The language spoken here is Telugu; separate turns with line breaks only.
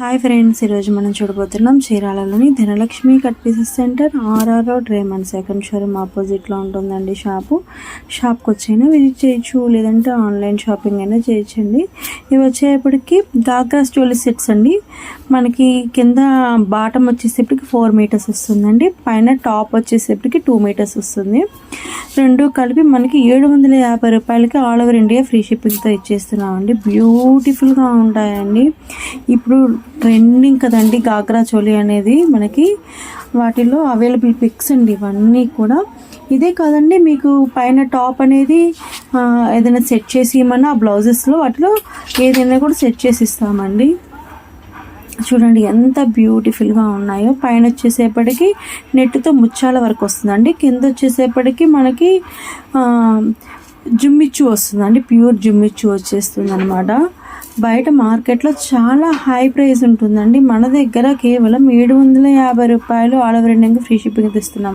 హాయ్ ఫ్రెండ్స్, ఈరోజు మనం చూడబోతున్నాం చీరాలలోని Dhanalakshmi cut pieces center RR road Raymond second showroom ఆపోజిట్లో ఉంటుందండి. షాప్కి వచ్చైనా విజిట్ చేయొచ్చు, లేదంటే ఆన్లైన్ షాపింగ్ అయినా చేయొచ్చండి. ఇవి వచ్చేప్పటికి గాగ్రా జ్యువెలరీ సెట్స్ అండి. మనకి కింద బాటమ్ వచ్చేసేపటికి 4 మీటర్స్ వస్తుందండి, పైన టాప్ వచ్చేసేపటికి 2 మీటర్స్ వస్తుంది. రెండు కలిపి మనకి 750 రూపాయలకి ఆల్ ఓవర్ ఇండియా ఫ్రీ షిప్పింగ్తో ఇచ్చేస్తున్నామండి. బ్యూటిఫుల్గా ఉంటాయండి. ఇప్పుడు ట్రెండింగ్ కదండి గాగ్రా చోలీ అనేది. మనకి వాటిలో అవైలబుల్ పిక్స్ అండి ఇవన్నీ కూడా. ఇదే కాదండి, మీకు పైన టాప్ అనేది ఏదైనా సెట్ చేసి ఇవ్వమన్నా ఆ బ్లౌజెస్లో వాటిలో ఏదైనా కూడా సెట్ చేసి ఇస్తామండి. చూడండి ఎంత బ్యూటిఫుల్గా ఉన్నాయో. పైన వచ్చేసేపటికి నెట్తో ముచ్చాల వరకు వస్తుందండి, కింద వచ్చేసేపటికి మనకి జుమ్మిచ్చు వస్తుందండి, ప్యూర్ జుమ్మిచ్చు వచ్చేస్తుంది అనమాట. బయట మార్కెట్లో చాలా హై ప్రైస్ ఉంటుందండి, మన దగ్గర కేవలం 750 రూపాయలు ఆల్ ఓవర్ ఇండియాకి ఫ్రీ షిప్పింగ్ ఇస్తున్నాం.